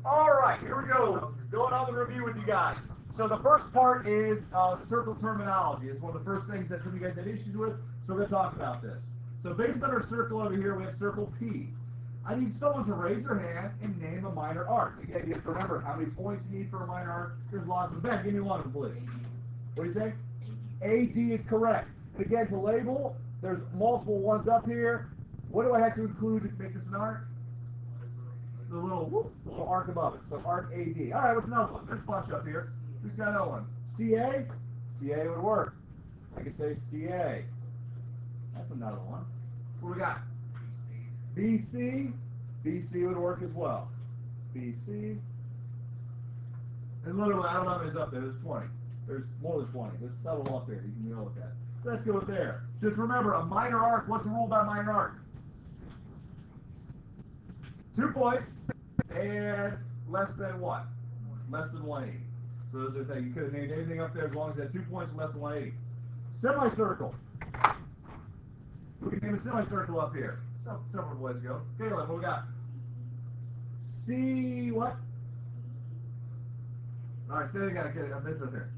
All right, here we go. Going on the review with you guys. So the first part is circle terminology. It's one of the first things that some of you guys had issues with, so we're going to talk about this. So based on our circle over here, we have circle P. I need someone to raise their hand and name a minor arc. Again, you have to remember how many points you need for a minor arc. There's lots of them. Ben, give me one of them, please. What do you say? AD is correct. And again, to label, there's multiple ones up here. What do I have to include to make this an arc? The little arc above it. So arc AD. All right, what's another one? There's a bunch up here. Who's got another one? CA? CA would work. I could say CA. That's another one. What we got? BC. BC would work as well. BC. And literally, I don't know how many's up there. There's 20. There's more than 20. There's several up there you can go look at. Let's go with there. Just remember, a minor arc. What's the rule about minor arc? 2 points and less than what? Less than 180. So those are the things. You could have named anything up there as long as it had 2 points and less than 180. Semicircle. We can name a semicircle up here. Several boys go. Caleb, what we got? C what? All right, say it again. Okay, I missed it there.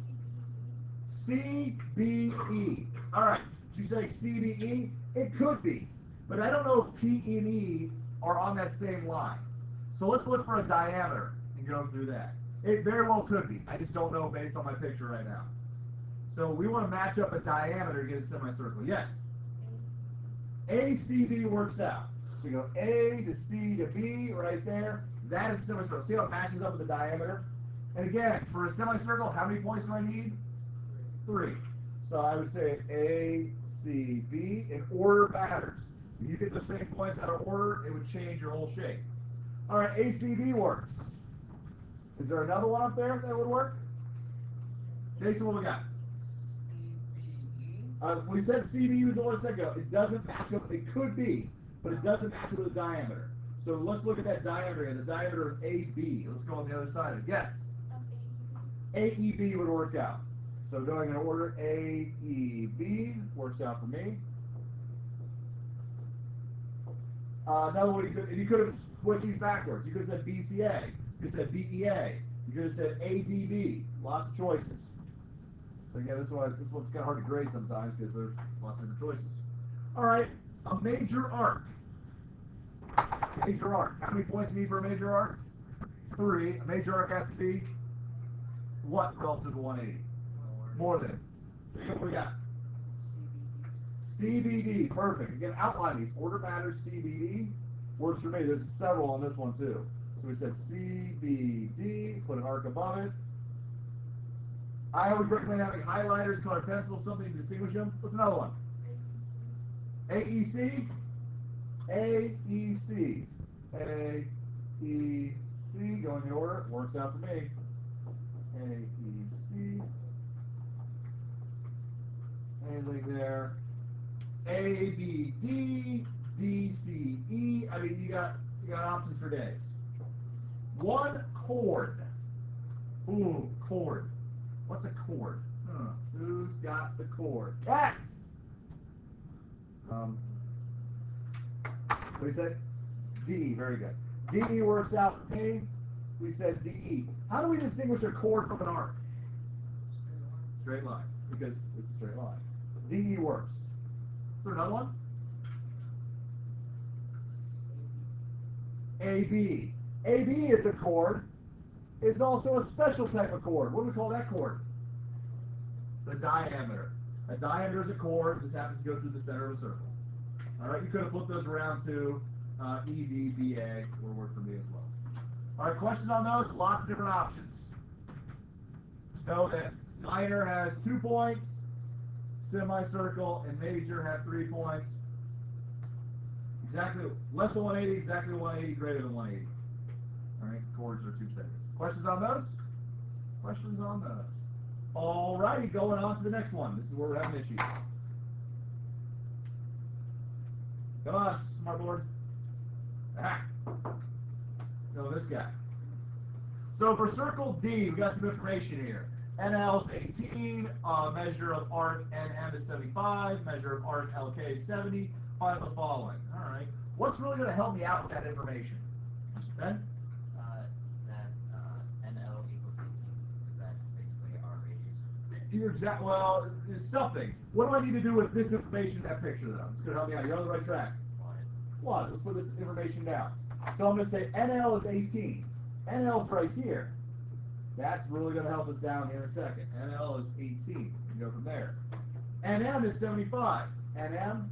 CBE. All right. Did you say CBE? It could be, but I don't know if P and E are on that same line. So let's look for a diameter and go through that. It very well could be. I just don't know based on my picture right now. So we want to match up a diameter to get a semicircle. Yes? ACB works out. So you go A to C to B right there. That is a semicircle. See how it matches up with the diameter? And again, for a semicircle, how many points do I need? 3. So I would say A, C, B. In order matters. If you get the same points out of order, it would change your whole shape. All right, ACB works. Is there another one up there that would work? Jason, what we got? We said CB was the one a second ago. It doesn't match up. It could be, but it doesn't match up with the diameter. So let's look at that diameter here. The diameter of AB. Let's go on the other side of it. Yes? AEB would work out. So going in order, AEB works out for me. Another one, you could have switched these backwards. You could have said BCA. You could have said BEA. You could have said ADB. Lots of choices. So yeah, this one's kind of hard to grade sometimes because there's lots of different choices. All right, a major arc. Major arc. How many points do you need for a major arc? 3. A major arc has to be what relative to 180? More than. What we got? CBD, perfect. Again, outline these. Order matters, CBD. Works for me. There's several on this one, too. So we said CBD, put an arc above it. I always recommend having highlighters, colored pencils, something to distinguish them. What's another one? AEC? AEC. AEC, going in order. Works out for me. AEC. Anything there. ABD, DCE. I mean, you got options for days. One chord. Ooh, chord. What's a chord? Who's got the chord? Ah! What do you say? D. Very good. DE works out for me. We said DE. How do we distinguish a chord from an arc? Straight line. Because it's a straight line. DE works. Is there another one? AB. AB is a chord. It's also a special type of chord. What do we call that chord? The diameter. A diameter is a chord. This happens to go through the center of a circle. All right, you could have flipped those around to ED, BA, would work for me as well. All right, questions on those? Lots of different options. Just know that minor has 2 points. Semicircle and major have 3 points. Exactly less than 180, exactly 180, greater than 180. All right, chords are 2 seconds. Questions on those? Questions on those? All righty, going on to the next one. This is where we're having issues. Come on, smart board. Ah. No, this guy. So for circle D, we got some information here. NL is 18, measure of arc NM is 75, measure of arc LK is 70. Find the following. All right. What's really going to help me out with that information? Ben? That you're exact. Well, it's something. What do I need to do with this information in that picture, though? It's going to help me out. You're on the right track. Plot it. Let's put this information down. So I'm going to say NL is 18. NL is right here. That's really going to help us down here in a second. NL is 18. We can go from there. NM is 75. NM,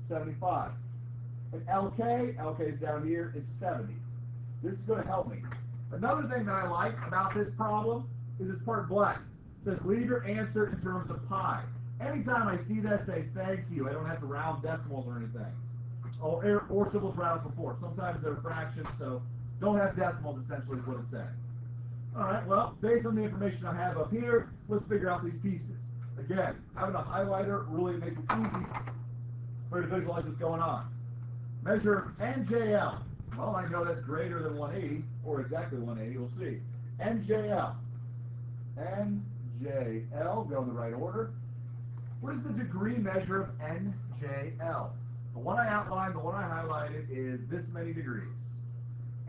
75. And LK is down here, is 70. This is going to help me. Another thing that I like about this problem is it's part blank. It says leave your answer in terms of pi. Anytime I see that, say thank you. I don't have to round decimals or anything. Or symbols rounded before. Sometimes they're fractions, so don't have decimals, essentially, is what it's saying. All right, well, based on the information I have up here, let's figure out these pieces. Again, having a highlighter really makes it easy for you to visualize what's going on. Measure NJL. Well, I know that's greater than 180, or exactly 180, we'll see. NJL. NJL, go in the right order. What is the degree measure of NJL? The one I outlined, the one I highlighted is this many degrees.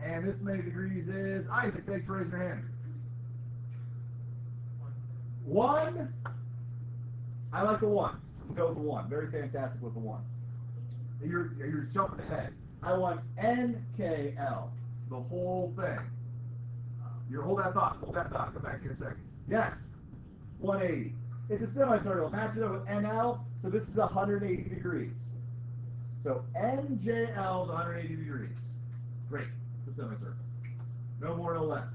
And this many degrees is, Isaac, thanks for raising your hand. 1. I like the 1. We'll go with the 1. Very fantastic with the 1. You're jumping ahead. I want NKL, the whole thing. Hold that thought. Hold that thought. Come back to you in a second. Yes, 180. It's a semicircle. Match it up with NL, so this is 180 degrees. So NJL is 180 degrees. Great. It's a semicircle. No more, no less.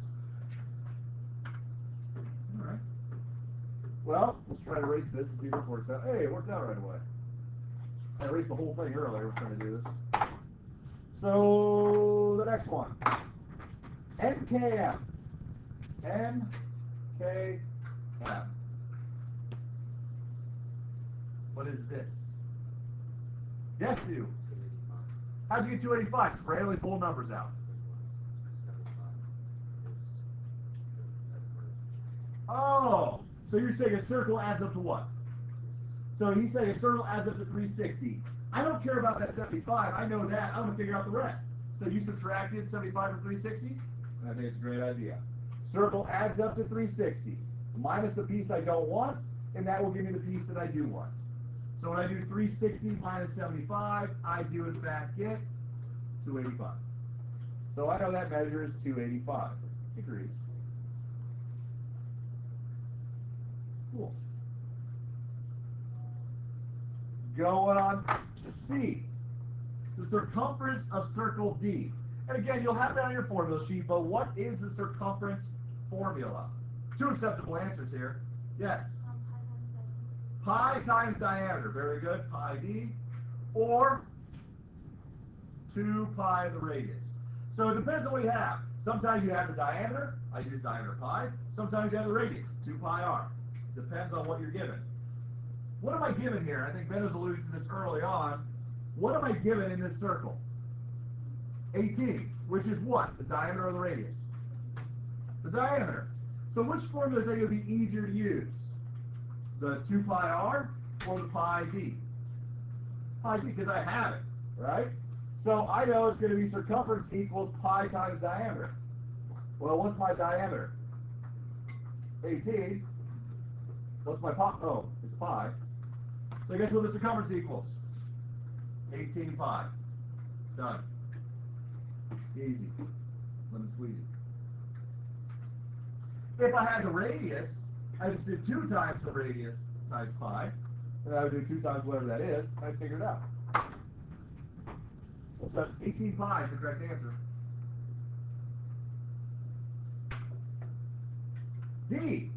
All right. Well, let's try to erase this and see if this works out. Hey, it worked out right away. I erased the whole thing earlier. We're trying to do this. So the next one. NKM. NKM. What is this? Yes, you. How'd you get 285? Just randomly pull numbers out. Oh, so you're saying a circle adds up to what? So he's saying a circle adds up to 360. I don't care about that 75. I know that. I'm going to figure out the rest. So you subtracted 75 from 360? And I think it's a great idea. Circle adds up to 360. Minus the piece I don't want, and that will give me the piece that I do want. So when I do 360 minus 75, I do in fact get 285. So I know that measures 285 degrees. Cool. Going on to C. The circumference of circle D. And again, you'll have that on your formula sheet, but what is the circumference formula? 2 acceptable answers here. Yes? Pi times diameter. Very good. Pi d. Or 2 pi the radius. So it depends on what you have. Sometimes you have the diameter. I use diameter pi. Sometimes you have the radius. 2 pi r. Depends on what you're given. What am I given here? I think Ben was alluding to this early on. What am I given in this circle? 18, which is what? The diameter or the radius? The diameter. So which formula do you think would be easier to use? The 2 pi r or the pi d? Pi d, because I have it, right? So I know it's going to be circumference equals pi times diameter. Well, what's my diameter? 18. What's my pi? Oh, it's pi. So guess what the circumference equals? 18 pi. Done. Easy. Lemon squeezy. If I had the radius, I just did 2 times the radius times pi, and I would do 2 times whatever that is, and I'd figure it out. So 18 pi is the correct answer. D.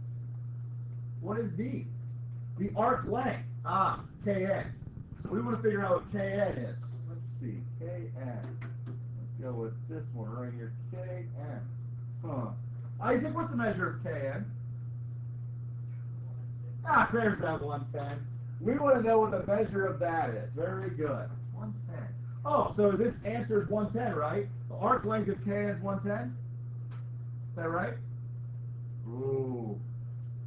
What is D? The arc length. Ah, Kn. So we want to figure out what Kn is. Let's see. Kn. Let's go with this one right here. Kn. Huh. Isaac, what's the measure of Kn? Ah, there's that 110. We want to know what the measure of that is. Very good. 110. Oh, so this answer is 110, right? The arc length of Kn is 110? Is that right? Ooh.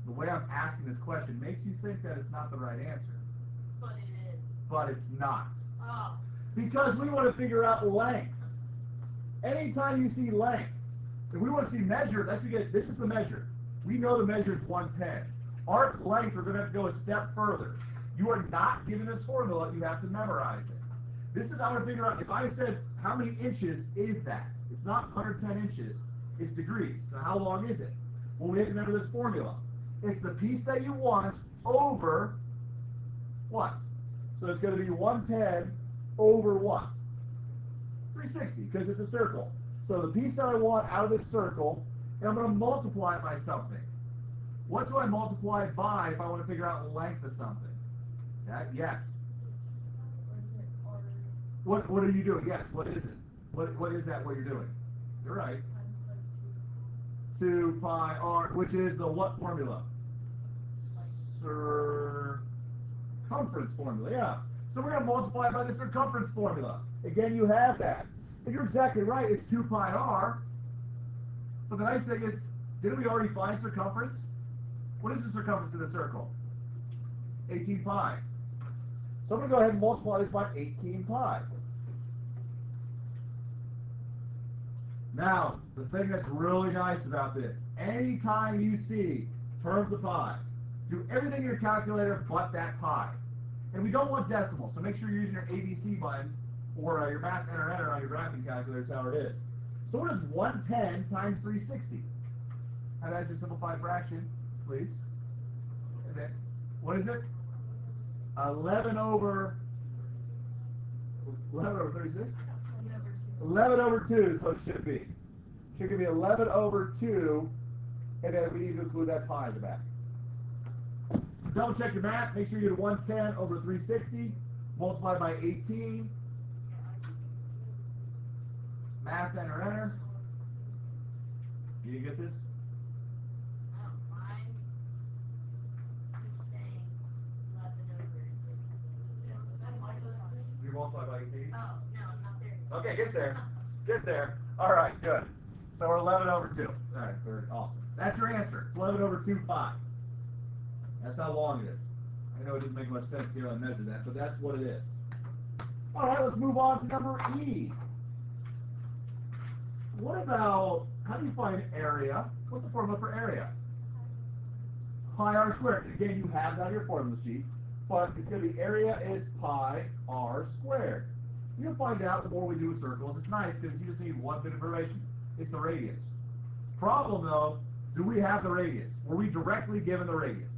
The way I'm asking this question makes you think that it's not the right answer. But it is. But it's not. Oh. Because we want to figure out length. Anytime you see length, if we want to see measure, that's what you get. This is the measure. We know the measure is 110. Arc length, we're going to have to go a step further. You are not given this formula, you have to memorize it. This is how to figure out, if I said, how many inches is that? It's not 110 inches, it's degrees. So how long is it? Well, we have to remember this formula. It's the piece that you want over what? So it's going to be 110 over what? 360, because it's a circle. So the piece that I want out of this circle, and I'm going to multiply it by something. What do I multiply by if I want to figure out the length of something? Yes. What are you doing? Yes, what is it? What is that, what you're doing? You're right. 2 pi r, which is the what formula? Circumference formula, yeah. So we're going to multiply by the circumference formula. Again, you have that. And you're exactly right, it's 2 pi r. But the nice thing is, didn't we already find circumference? What is the circumference of the circle? 18 pi. So I'm going to go ahead and multiply this by 18 pi. Now, the thing that's really nice about this, anytime you see terms of pi, do everything in your calculator but that pi. And we don't want decimals, so make sure you're using your ABC button or your math enter on your graphing calculator is how it is. So what is 110 times 360? Have that as your simplified fraction, please. Okay. What is it? 11 over 36? 11 over 2 is what it should be. Should be 11 over 2, and then we need to include that pi in the back. Double check your math. Make sure you get 110 over 360, multiplied by 18. Math enter. Do you get this? You multiply by 18? Oh, no, I'm not there. Okay, get there. Get there. All right, good. So we're 11 over 2. All right, very awesome. That's your answer. It's 11 over 2 pi. That's how long it is. I know it doesn't make much sense to go and measure that, but that's what it is. All right, let's move on to number E. What about, how do you find area? What's the formula for area? Pi r squared. Again, you have that on your formula sheet, but it's going to be area is pi r squared. You'll find out the more we do with circles. It's nice because you just need one bit of information. It's the radius. Problem though, do we have the radius? Were we directly given the radius?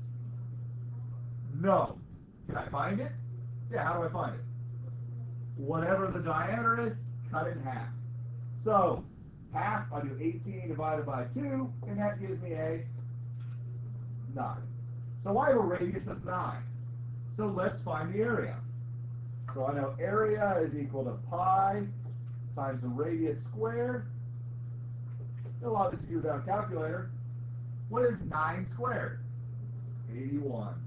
No. Can I find it? Yeah, how do I find it? Whatever the diameter is, cut it in half. So, half, I do 18 divided by 2, and that gives me a 9. So I have a radius of 9. So let's find the area. So I know area is equal to pi times the radius squared. A lot of this to do without a calculator. What is 9 squared? 81.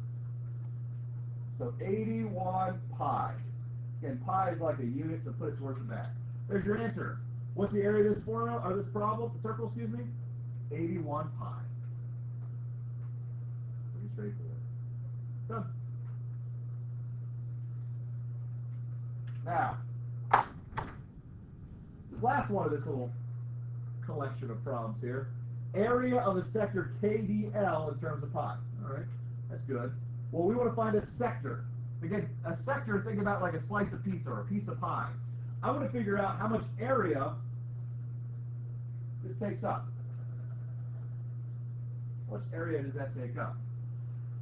So 81 pi. Again, pi is like a unit, so put it towards the back. There's your answer. What's the area of this formula, or this problem, circle, excuse me? 81 pi. Pretty straightforward. Done. Now, this last one of this little collection of problems here. Area of a sector KDL in terms of pi. All right, that's good. Well, we want to find a sector. Again, a sector, think about like a slice of pizza or a piece of pie. I want to figure out how much area this takes up. How much area does that take up?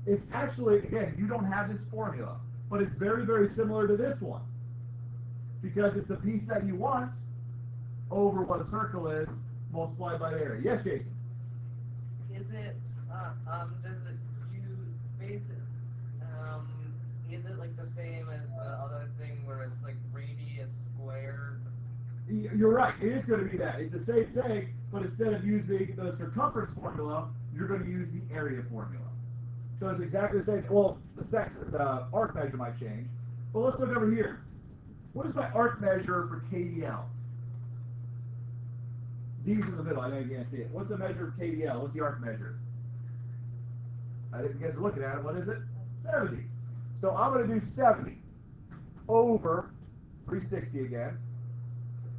It's actually, again, you don't have this formula, but it's very, very similar to this one. Because it's the piece that you want over what a circle is multiplied by the area. Yes, Jason? Is it, does it, you base it, is it like the same as the other thing where it's like radius squared? You're right, it is going to be that. It's the same thing, but instead of using the circumference formula, you're going to use the area formula. So it's exactly the same. Well, the arc measure might change. But let's look over here. What is my arc measure for KDL? D's in the middle. I know you can't see it. What's the measure of KDL? What's the arc measure? I think you guys are looking at it. What is it? 70. So I'm going to do 70 over 360 again.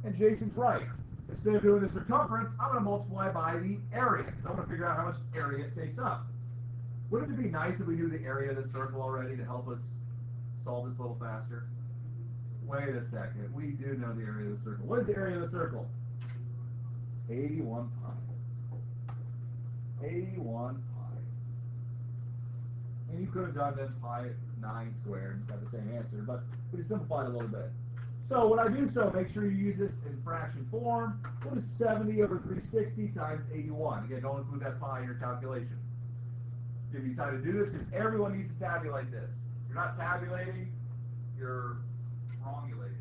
And Jason's right. Instead of doing the circumference, I'm going to multiply by the area. Because I want to figure out how much area it takes up. Wouldn't it be nice if we knew the area of the circle already to help us solve this a little faster? Wait a second. We do know the area of the circle. What is the area of the circle? 81 pi. 81 pi. And you could have done then pi 9 squared, got the same answer, but we just simplified it a little bit. So when I do so, make sure you use this in fraction form. What is 70 over 360 times 81? Again, don't include that pi in your calculation. Give you time to do this because everyone needs to tabulate this. If you're not tabulating, you're wrongulating.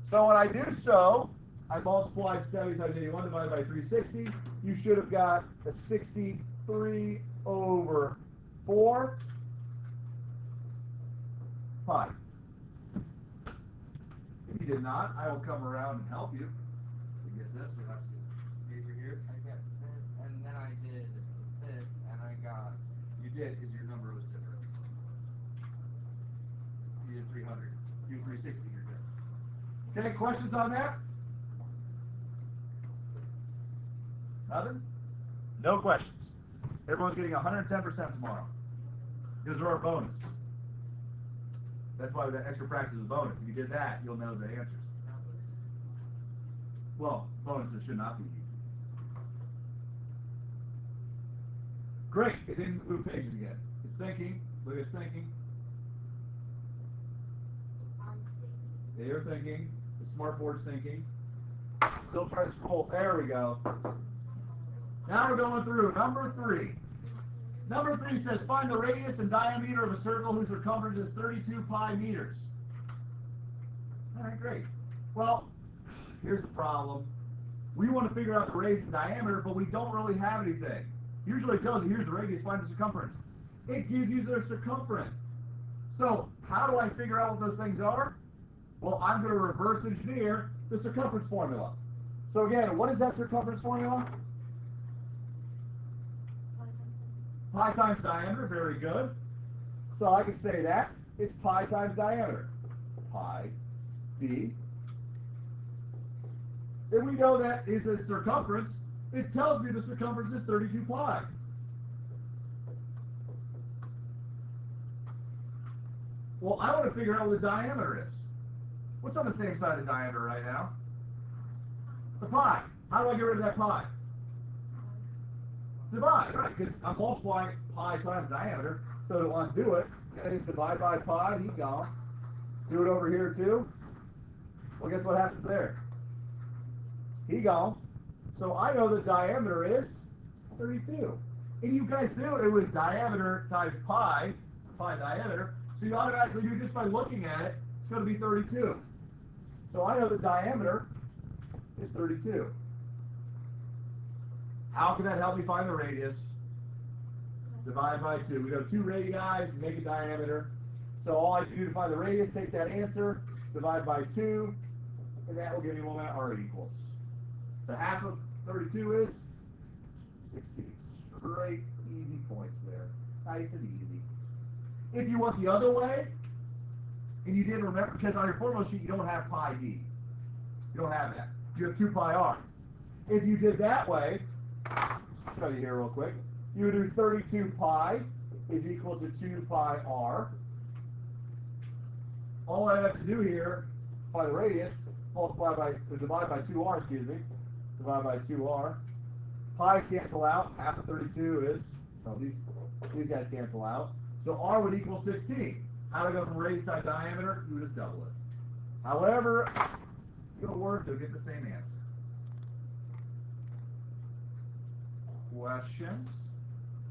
So when I do so, I multiplied 70 times 81 divided by 360. You should have got a 63 over 4 pi. If you did not, I will come around and help you. You get this, so that's good. Over here. I get this, and then I did this, and I got. You did, because your number was different. You did 300. You did 360, you're good. Okay, questions on that? Nothing? No questions. Everyone's getting 110% tomorrow. Because they're our bonus. That's why that extra practice is a bonus. If you did that, you'll know the answers. Well, bonuses should not be easy. Great. It didn't move pages again. It's thinking. Look, it's thinking. They're thinking. The smart board's thinking. Still trying to scroll. There we go. Now we're going through number 3. Number 3 says find the radius and diameter of a circle whose circumference is 32 pi meters. All right, great. Well, here's the problem. We want to figure out the radius and diameter, but we don't really have anything. Usually it tells you here's the radius, find the circumference. It gives you their circumference. So how do I figure out what those things are? Well, I'm going to reverse engineer the circumference formula. So again, what is that circumference formula? Pi times diameter, very good. So I can say that it's pi times diameter. Pi d. Then we know that is a circumference. It tells me the circumference is 32 pi. Well, I want to figure out what the diameter is. What's on the same side of diameter right now? The pi. How do I get rid of that pi? Divide, right? Because I'm multiplying pi times diameter. So to want to do it, I just divide by pi, he gone. Do it over here too. Well, guess what happens there? He gone. So I know the diameter is 32. And you guys knew it was diameter times pi diameter. So you automatically knew just by looking at it, it's going to be 32. So I know the diameter is 32. How can that help me find the radius? Divide by 2. We have 2 radii, make a diameter. So all I have to do to find the radius, take that answer, divide by 2, and that will give me what my r equals. So half of 32 is 16. Great, easy points there. Nice and easy. If you went the other way, and you didn't remember, because on your formula sheet you don't have pi d. You don't have that. You have 2 pi r. If you did that way, I'll show you here real quick. You would do 32 pi is equal to 2 pi r. All I have to do here, find the radius, divide by 2r, excuse me. Divide by 2r. Pi's cancel out. Half of 32 is, oh, these guys cancel out. So r would equal 16. How to go from radius to diameter? You would just double it. However, you'll work to get the same answer. Questions?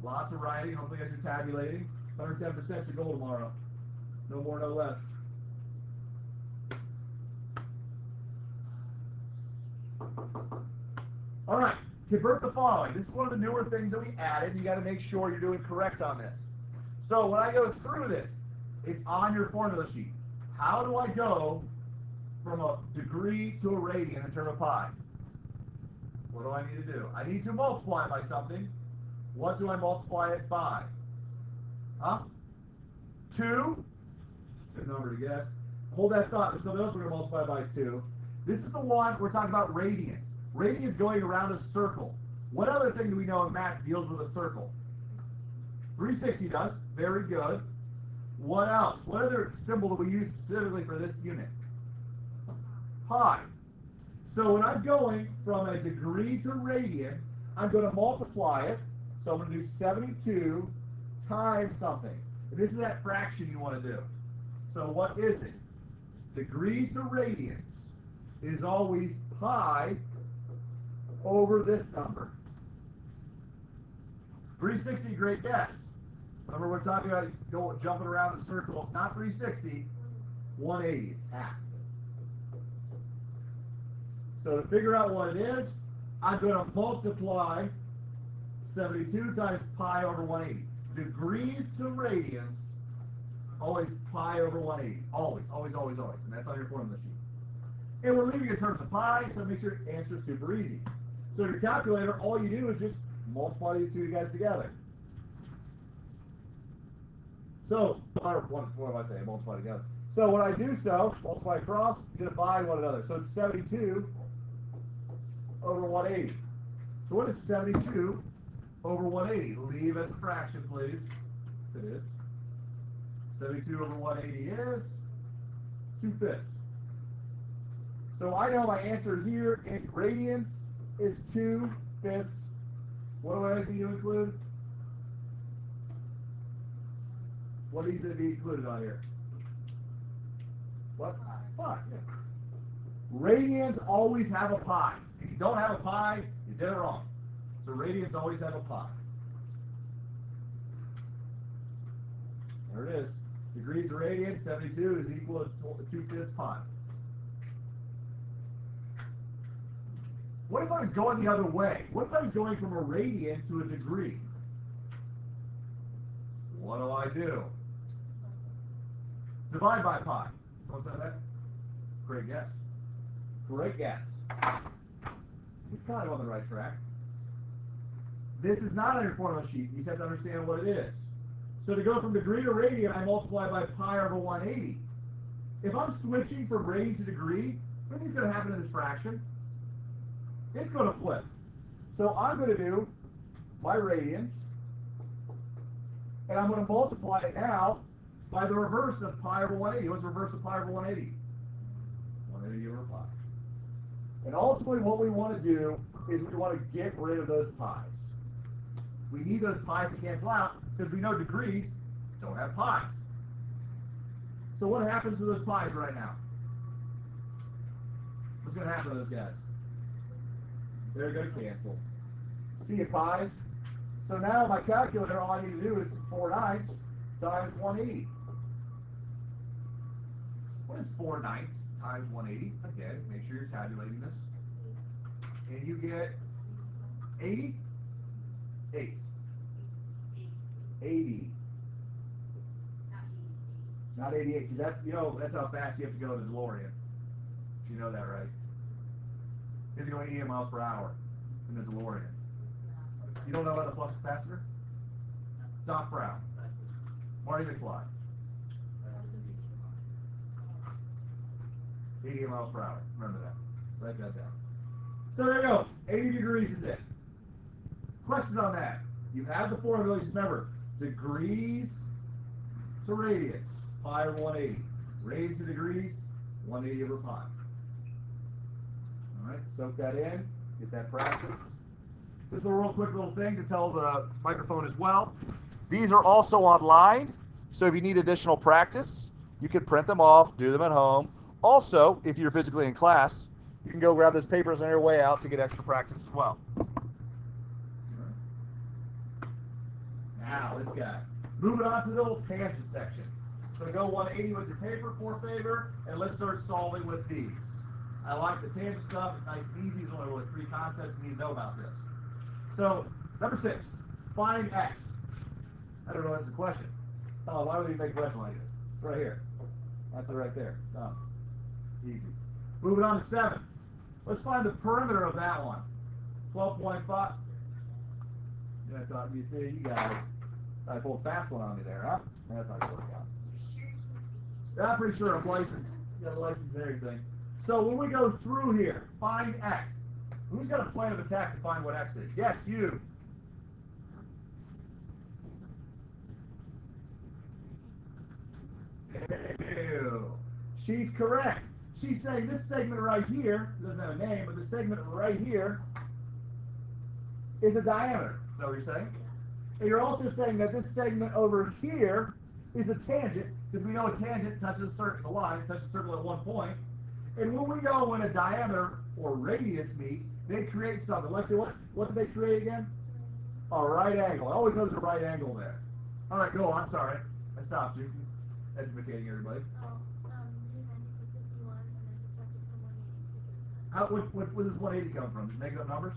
Lots of writing. Hopefully you guys are tabulating. 110% your goal tomorrow. No more, no less. All right. Convert the following. This is one of the newer things that we added. You got to make sure you're doing correct on this. So when I go through this, it's on your formula sheet. How do I go from a degree to a radian in terms of pi? What do I need to do? I need to multiply by something. What do I multiply it by? Huh? 2? Good number to guess. Hold that thought. There's something else we're going to multiply by 2. This is the one we're talking about radians. Radians going around a circle. What other thing do we know in math deals with a circle? 360 does. Very good. What else? What other symbol do we use specifically for this unit? Pi. So when I'm going from a degree to radian, I'm going to multiply it. So I'm going to do 72 times something. And this is that fraction you want to do. So what is it? Degrees to radians is always pi over this number. 360, great guess. Remember, we're talking about jumping around the circle. It's not 360, 180. It's half. So to figure out what it is, I'm going to multiply 72 times pi over 180. Degrees to radians, always pi over 180. Always, always, always, always. And that's on your formula sheet. And we're leaving in terms of pi, so make sure your answer is super easy. So your calculator, all you do is just multiply these two guys together. So, or what am I saying? Multiply together. So when I do so, multiply across, divide one another. So it's 72 over 180. So what is 72 over 180? Leave as a fraction, please. It is. 72 over 180 is 2/5. So I know my answer here in radians is 2/5. What do I need to include? What needs to be included on here? What? Pi. Yeah. Radians always have a pi. If you don't have a pi, you did it wrong. So radians always have a pi. There it is. Degrees of radians, 72 is equal to 2/5 pi. What if I was going the other way? What if I was going from a radian to a degree? What do I do? Divide by pi. Someone said that? Great guess. Great guess. You're kind of on the right track. This is not on your formula sheet. You just have to understand what it is. So to go from degree to radian, I multiply by pi over 180. If I'm switching from radian to degree, what do you think is going to happen in this fraction? It's going to flip. So I'm going to do my radians, and I'm going to multiply it now by the reverse of pi over 180. What's the reverse of pi over 180? 180 over pi. And ultimately what we want to do is we want to get rid of those pi's. We need those pi's to cancel out because we know degrees don't have pi's. So what happens to those pi's right now? What's going to happen to those guys? They're going to cancel. See your pi's? So now my calculator, all I need to do is 4/9 times 180. What is 4/9 times 180? Again, make sure you're tabulating this. And you get 80? 8. 80. Not 88, because that's, that's how fast you have to go in the DeLorean. You know that, right? You have to go 88 miles per hour in the DeLorean. You don't know about the flux capacitor? Doc Brown. Marty McFly. 88 miles per hour. Remember that. Write that down. So there you go. 80 degrees is it. Questions on that? You have the formula. Just remember, degrees to radians, pi over 180. Radians to degrees, 180 over pi. All right, soak that in. Get that practice. Just a real quick little thing to tell the microphone as well. These are also online, so if you need additional practice, you can print them off, do them at home. Also, if you're physically in class, you can go grab those papers on your way out to get extra practice as well. Now, this guy. Moving on to the little tangent section. So go 180 with your paper, for favor, and let's start solving with these. I like the tangent stuff. It's nice and easy. There's only really 3 concepts you need to know about this. So, number 6, find x. I don't know if that's a question. Oh, why would you make a question like this? It's right here. That's it right there. Done. Easy. Moving on to 7. Let's find the perimeter of that one. 12.5. Yeah, you see, you guys. I pulled a fast one on me there, huh? That's not going to work out. Yeah, I'm pretty sure I'm licensed. You got a license and everything. So when we go through here, find x. Who's got a plan of attack to find what x is? Yes, you. Ew. She's correct. She's saying this segment right here, it doesn't have a name, but the segment right here is a diameter. Is that what you're saying? And you're also saying that this segment over here is a tangent, because we know a tangent touches a circle, it's a line, it touches a circle at one point. And when we know when a diameter or radius meet, they create something. Let's see, what did they create again? A right angle. I always know there's a right angle there. All right, go on. Sorry. I stopped you. Educating everybody. Where does 180 come from? Just making up numbers?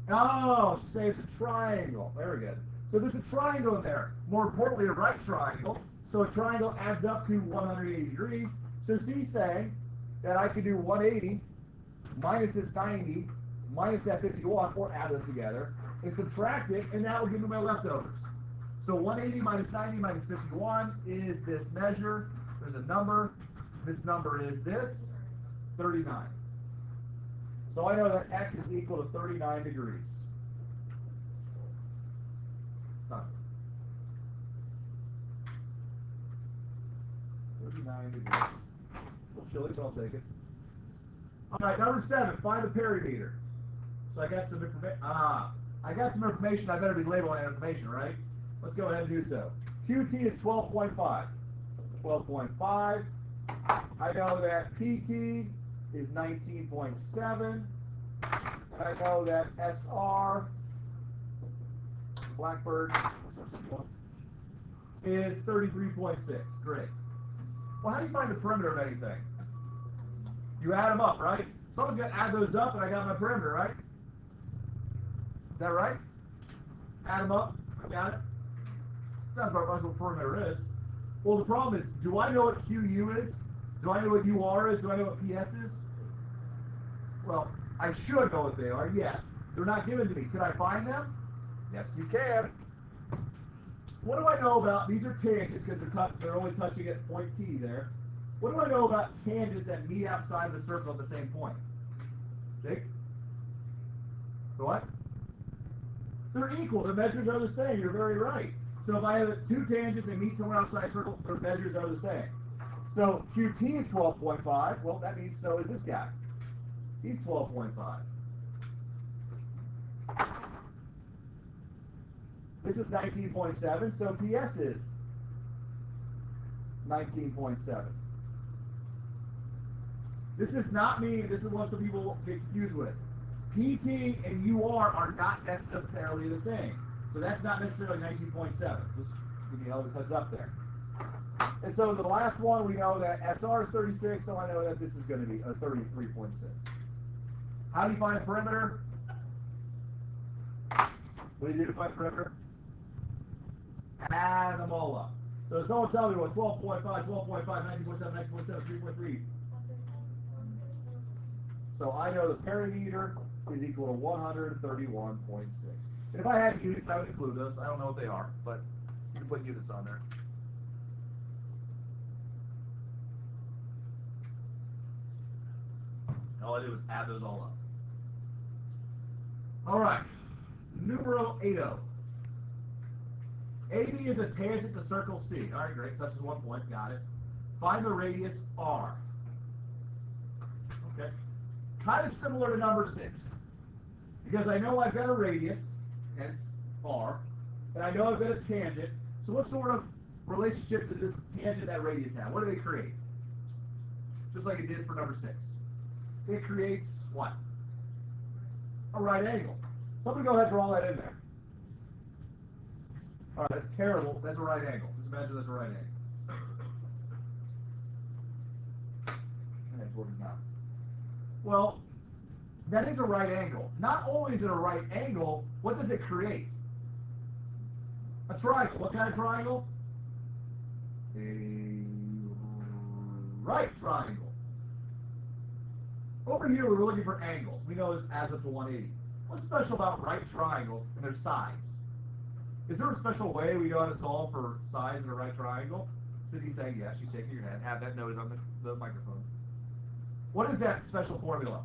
Oh, so say it's a triangle. Very good. So there's a triangle in there. More importantly, a right triangle. So a triangle adds up to 180 degrees. So C's saying that I can do 180 minus this 90 minus that 51, or add those together, and subtract it, and that will give me my leftovers. So 180 minus 90 minus 51 is this measure. There's a number. This number is this, 39. So I know that x is equal to 39 degrees. Done. 39 degrees. A little chilly, so I'll take it. All right, number 7, find the perimeter. So I got some information. I got some information. I better be labeling that information, right? Let's go ahead and do so. QT is 12.5. 12.5. I know that PT is 19.7. I know that SR, Blackbird, is 33.6. Great. Well, how do you find the perimeter of anything? You add them up, right? Someone's got to add those up, and I got my perimeter, right? Is that right? Add them up. I got it. Sounds about what perimeter is. Well, the problem is, do I know what QU is? Do I know what UR is? Do I know what PS is? Well, I should know what they are, yes. They're not given to me. Could I find them? Yes, you can. What do I know about, these are tangents because they're only touching at point T there. What do I know about tangents that meet outside of the circle at the same point? Jake? What? They're equal. The measures are the same. You're very right. So if I have two tangents and meet somewhere outside a circle, their measures are the same. So QT is 12.5. Well, that means so is this guy. He's 12.5. This is 19.7, so PS is 19.7. This is not me. This is what some people get confused with. PT and UR are not necessarily the same. So that's not necessarily 19.7. Just give you a heads up there. And so the last one, we know that SR is 36, so I know that this is going to be a 33.6. How do you find a perimeter? What do you do to find a perimeter? Add them all up. So someone tell me what 12.5, 12.5, 19.7, 19.7, 3.3. So I know the perimeter is equal to 131.6. And if I had units, I would include those. I don't know what they are, but you can put units on there. All I did was add those all up. All right, numero 80. AB is a tangent to circle C. All right, great. Touches 1 point. Got it. Find the radius R. Okay. Kind of similar to number 6. Because I know I've got a radius, hence R, and I know I've got a tangent. So what sort of relationship did this tangent that radius have? What do they create? Just like it did for number 6. It creates what? A right angle. Somebody go ahead and draw that in there. All right, that's terrible. That's a right angle. Just imagine that's a right angle. That's what it's not. Well, that is a right angle. Not only is it a right angle, what does it create? A triangle. What kind of triangle? A right triangle. Over here, we were looking for angles. We know this adds up to 180. What's special about right triangles and their sides? Is there a special way we know how to solve for sides in a right triangle? Sydney's saying yes. She's shaking her head. Have that noted on the microphone. What is that special formula?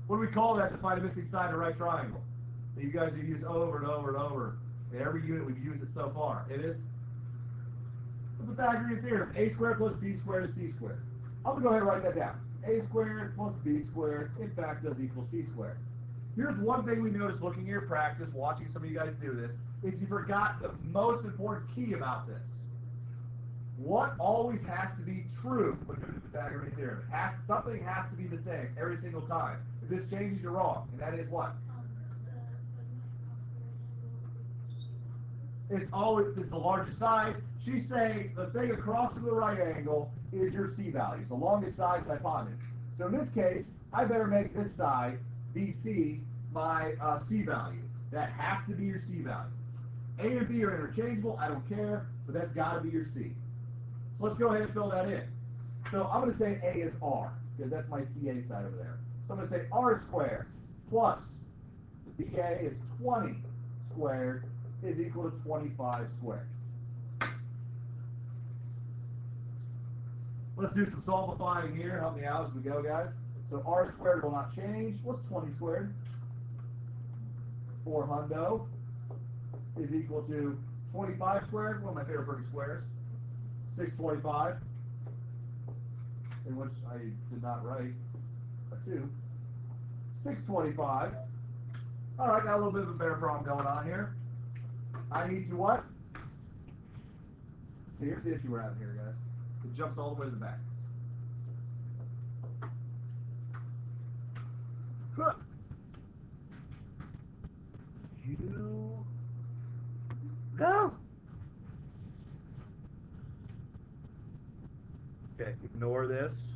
What do we call that to find a missing side of a right triangle? That you guys have used over and over and over. In every unit we've used it so far. It is the Pythagorean theorem. A squared plus b squared is c squared. I'm going to go ahead and write that down. A squared plus b squared, in fact, does equal c squared. Here's one thing we noticed looking at your practice, watching some of you guys do this, is you forgot the most important key about this. What always has to be true when doing the Pythagorean theorem? Something has to be the same every single time. If this changes, you're wrong. And that is what? It's the largest side. She's saying the thing across from the right angle is your c values. The longest side is hypotenuse. So in this case, I better make this side, BC, my c value. That has to be your c value. A and B are interchangeable. I don't care, but that's got to be your c. So let's go ahead and fill that in. So I'm going to say A is R, because that's my CA side over there. So I'm going to say R squared plus BA is 20 squared is equal to 25 squared. Let's do some simplifying here. Help me out as we go, guys. So R squared will not change. What's 20 squared? 400 is equal to 25 squared. One of my favorite perfect squares. 625, in which I did not write a 2. 625. All right, got a little bit of a better problem going on here. I need to what? See, here's the issue we're having here, guys. It jumps all the way to the back. Huh. You go. Okay, ignore this.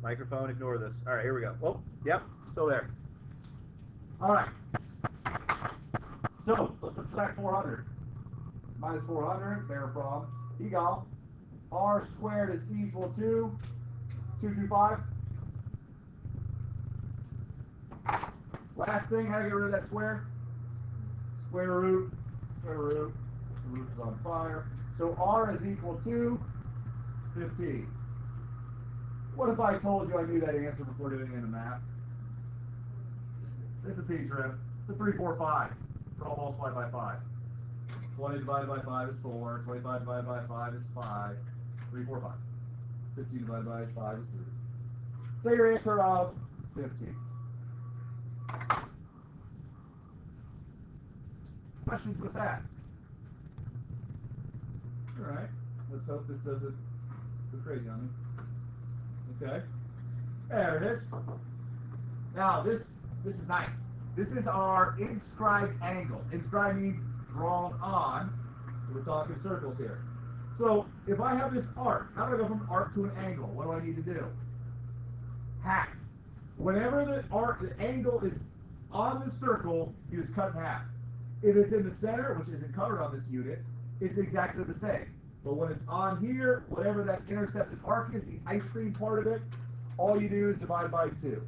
Microphone, ignore this. All right, here we go. Oh, yep, still there. All right. So, let's subtract 400. Minus 400, bear problem. Egal. R squared is equal to 225. Last thing, how to get rid of that square? Square root. The root is on fire. So R is equal to 15. What if I told you I knew that answer before doing it in the math? It's a P-trim. It's a 3, 4, 5. All multiplied by 5. 20 divided by 5 is 4. 25 divided by 5 is 5. 3, 4, 5. 15 divided by 5 is 3. So your answer of 15. Questions with that? All right. Let's hope this doesn't go crazy on me. Okay. There it is. Now this is nice. This is our inscribed angles. Inscribed means drawn on. We're talking circles here. So if I have this arc, how do I go from arc to an angle? What do I need to do? Half. Whenever the angle is on the circle, you just cut in half. If it's in the center, which isn't covered on this unit, it's exactly the same. But when it's on here, whatever that intercepted arc is, the ice cream part of it, all you do is divide by 2.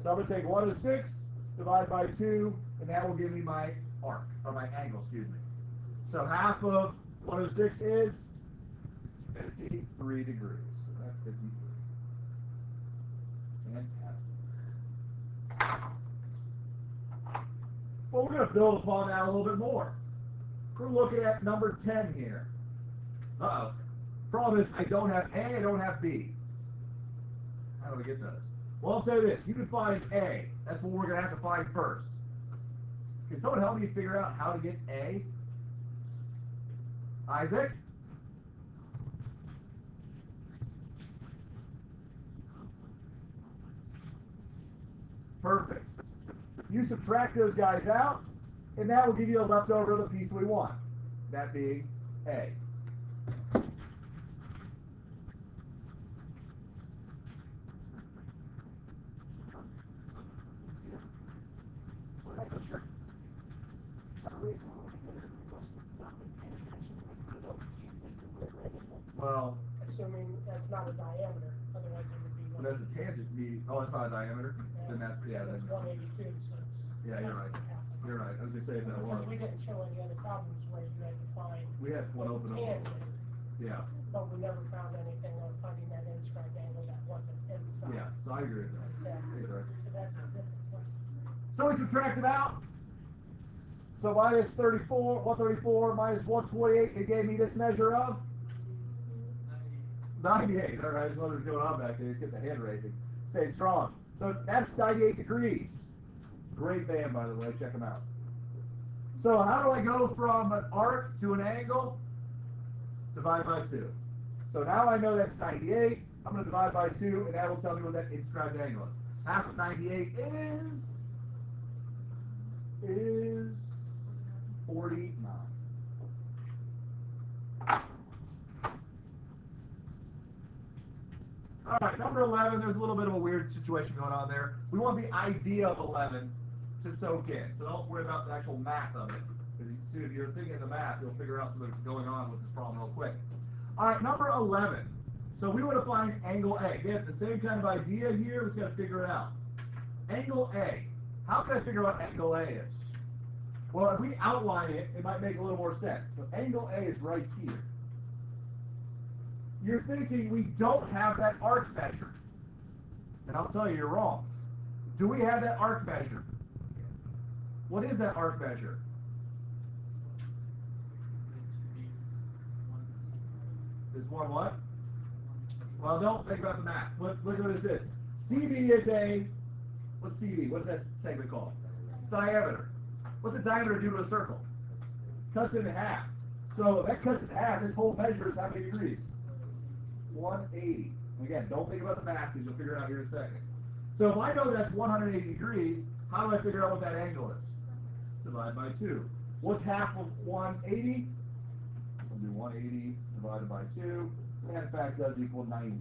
So I'm going to take 106, divide by 2, and that will give me my arc, or my angle, excuse me. So half of 106 is 53 degrees. So that's 53. Fantastic. Well, we're going to build upon that a little bit more. We're looking at number 10 here. Uh-oh. Problem is, I don't have A, I don't have B. How do I get those? Well, I'll tell you this. You can find A. That's what we're going to have to find first. Can someone help me figure out how to get A? Isaac? Perfect. You subtract those guys out, and that will give you a leftover of the piece we want. That being A. Well, assuming that's not a diameter, otherwise it would be. Well, that's a tangent to me. Oh, it's not a diameter? Yeah, Then that's, yeah. That's Then, 182, so it's. yeah, you're right. You're right. I was going to say that it was. Because we didn't show any other problems where you had to find. We had one open up. Tangent, Yeah. but we never found anything on finding that inscribed angle that wasn't in the side. Yeah, so I agree with that. Yeah. He's right. So that's the difference. So we subtract them out. So minus 34, 134 minus 128, it gave me this measure of 98. All right, I just wondered what's going on back there. Just get the hand raising. Stay strong. So that's 98 degrees. Great band, by the way. Check them out. So how do I go from an arc to an angle? Divide by 2. So now I know that's 98. I'm going to divide by 2, and that will tell me what that inscribed angle is. Half of 98 is 49. All right, number 11, there's a little bit of a weird situation going on there. We want the idea of 11 to soak in, so don't worry about the actual math of it. Because if you're thinking of the math, you'll figure out something going on with this problem real quick. All right, number 11. So we want to find angle A. Again, the same kind of idea here, we just got to figure it out. Angle A. How can I figure out what angle A is? Well, if we outline it, it might make a little more sense. So angle A is right here. You're thinking we don't have that arc measure. And I'll tell you, you're wrong. Do we have that arc measure? What is that arc measure? Is one what? Well, don't think about the math. Look at what this is. CV is a, what's CV? What's that segment called? Diameter. What's a diameter do to a circle? Cuts it in half. So if that cuts it in half, this whole measure is how many degrees? 180. Again, don't think about the math because you'll figure it out here in a second. So if I know that's 180 degrees, how do I figure out what that angle is? Divide by 2. What's half of 180? We'll do 180 divided by 2. That in fact does equal 90.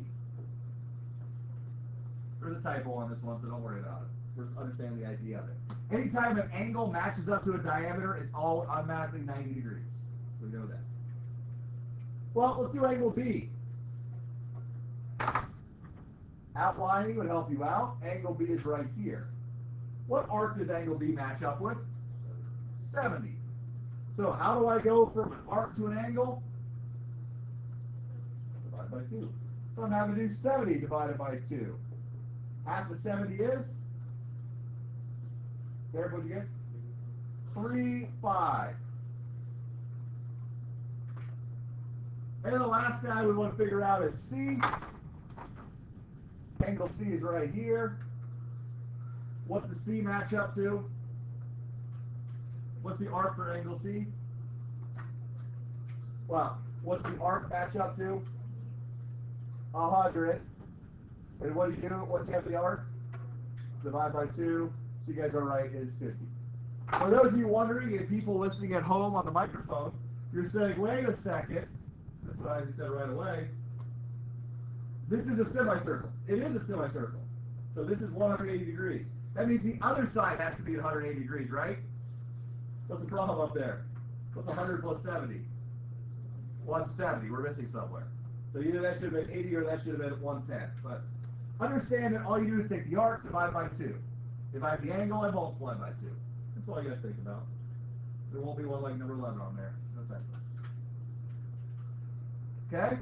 There's a typo on this one, so don't worry about it. Just understand the idea of it. Anytime an angle matches up to a diameter, it's all automatically 90 degrees. So we know that. Well, let's do angle B. Outlining would help you out. Angle B is right here. What arc does angle B match up with? 70. So how do I go from an arc to an angle? Divide by 2. So I'm having to do 70 divided by 2. Half of 70 is? Derek, what'd you get? 3.5. And the last guy we want to figure out is C. Angle C is right here. What's the C match up to? What's the arc for angle C? Well, what's the arc match up to? 100. And what do you do? What's the the arc? Divide by 2. So you guys are right, is 50. For those of you wondering, if people listening at home on the microphone, you're saying, wait a second. That's what Isaac said right away. This is a semicircle. It is a semicircle. So this is 180 degrees. That means the other side has to be at 180 degrees, right? What's the problem up there? What's 100 plus 70? 170. We're missing somewhere. So either that should have been 80 or that should have been 110. But understand that all you do is take the arc, divide by 2. If I have the angle, I multiply by 2. That's all you got to think about. There won't be one like number 11 on there. No typos. Okay?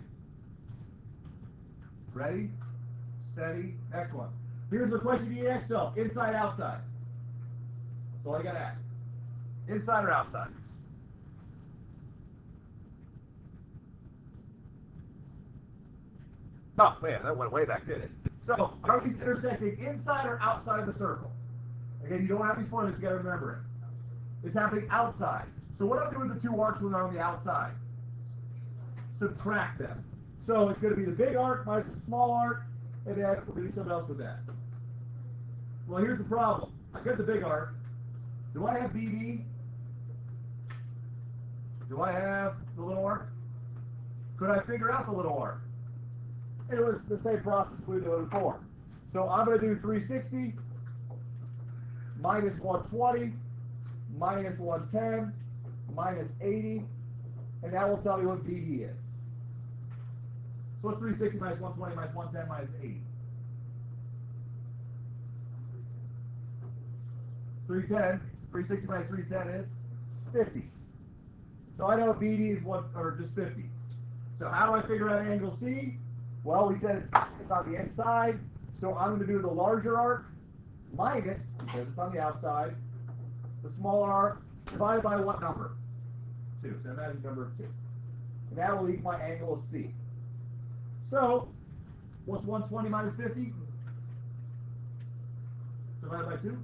Ready? Steady. Next one. Here's the question you ask yourself. Inside, outside. That's all you got to ask. Inside or outside? Oh, man, that went way back, didn't it? So, are these intersecting inside or outside of the circle? Again, you don't have these formulas, you got to remember it. It's happening outside. So what do I do with the two arcs when they're on the outside? Subtract them. So it's going to be the big arc minus the small arc, and then we're going to do something else with that. Well, here's the problem. I got the big arc. Do I have BD? Do I have the little arc? Could I figure out the little arc? It was the same process we did before. So I'm going to do 360 minus 120 minus 110 minus 80, and that will tell me what BD is. So what's 360 minus 120 minus 110 minus 80? 310. 360 minus 310 is 50. So I know BD is what, or just 50. So how do I figure out angle C? Well, we said it's on the inside. So I'm going to do the larger arc minus, because it's on the outside, the smaller arc divided by what number? 2. So imagine number of 2. And that will equal my angle of C. So, what's 120 minus 50? Divided by 2?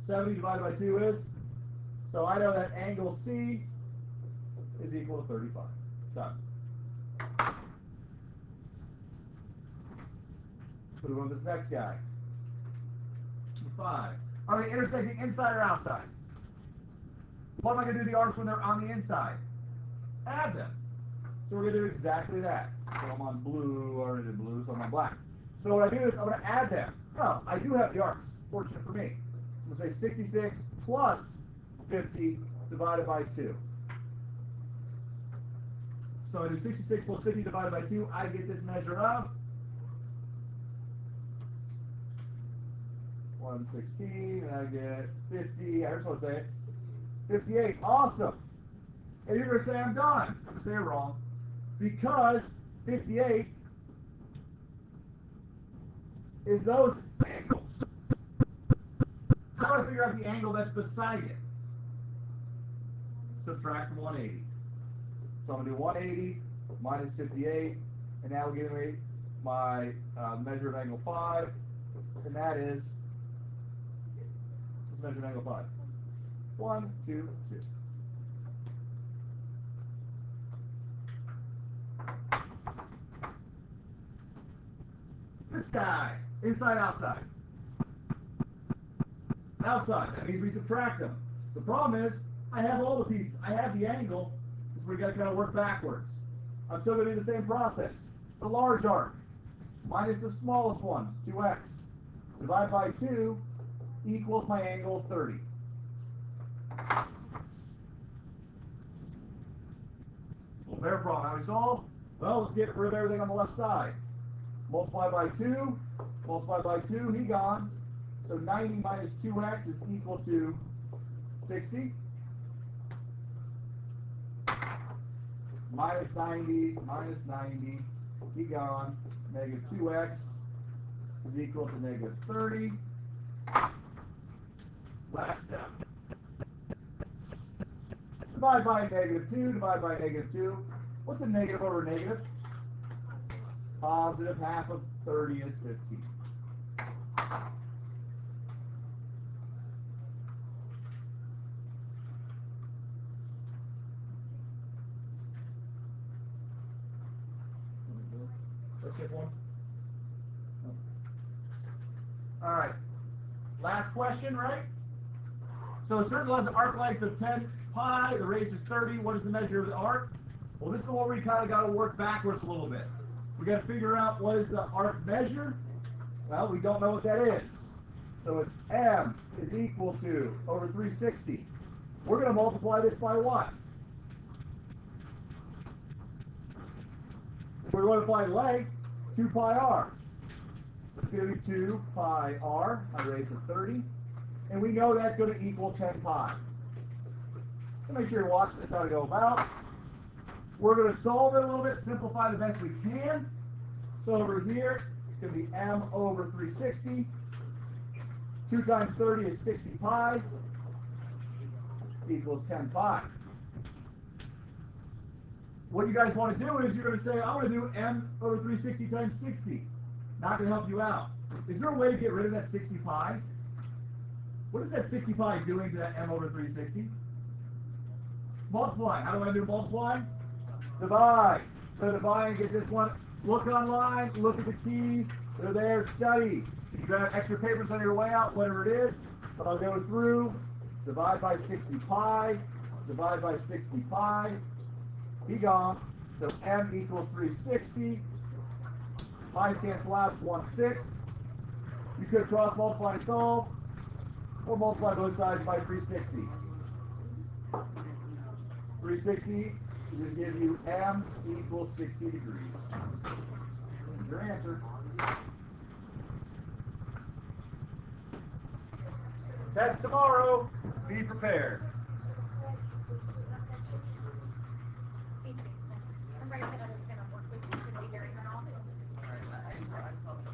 70 divided by 2 is? So I know that angle C is equal to 35. Done. Move on to this next guy. 5. Are they intersecting inside or outside? What am I going to do the arcs when they're on the inside? Add them. So we're going to do exactly that. So I'm on blue, already did blue, so I'm on black. So what I do is I'm going to add them. Well, I do have the arcs, fortunate for me. I'm going to say 66 plus 50 divided by 2. So I do 66 plus 50 divided by 2. I get this measure of 116, and I get 50. I heard someone say it. 58. Awesome. And you're going to say I'm done. I'm going to say it wrong. Because 58 is those angles. How do I figure out the angle that's beside it? Subtract from 180. So I'm going to do 180 minus 58, and that will give me my measure of angle 5, and that is, let's measure of angle 5. 1, 2, 2. This guy, inside, outside. Outside, that means we subtract them. The problem is, I have all the pieces. I have the angle, so we got to kind of work backwards. I'm still going to do the same process. The large arc, minus the smallest ones, 2x. Divide by 2 equals my angle of 30. Well, bear problem. How do we solve? Well, let's get rid of everything on the left side. Multiply by 2, multiply by 2, he gone. So 90 minus 2x is equal to 60. Minus 90, he gone. Negative 2x is equal to negative 30. Last step. Divide by negative 2, divide by negative 2. What's a negative over negative? Positive half of 30 is 15. Let's skip one. All right. Last question, right? So a circle has an arc length of 10 pi. The radius is 30. What is the measure of the arc? Well, this is where we kind of got to work backwards a little bit. We got to figure out what is the arc measure. Well, we don't know what that is. So it's m is equal to over 360. We're going to multiply this by what? We're going to find length, 2 pi r. So it's going to be 2 pi r, my radius of 30. And we know that's going to equal 10 pi. So make sure you watch this, how to go about. We're going to solve it a little bit, simplify the best we can. So over here, it's going to be m over 360. 2 times 30 is 60 pi, equals 10 pi. What you guys want to do is you're going to say, I want to do m over 360 times 60. Not going to help you out. Is there a way to get rid of that 60 pi? What is that 60 pi doing to that m over 360? Multiply. How do I do multiply? Divide. So divide and get this one. Look online, look at the keys. They're there, study. If you grab extra papers on your way out, whatever it is, but I'll go through. Divide by 60 pi. Divide by 60 pi. Be gone. So m equals 360. Pi's cancel out, it's 1/6. You could cross multiply and solve, or multiply both sides by 360. 360 will just give you m equals 60 degrees. There's your answer. Test tomorrow. Be prepared. I'm ready for that. It's gonna work with you. It's gonna be very awesome. Alright, stuff to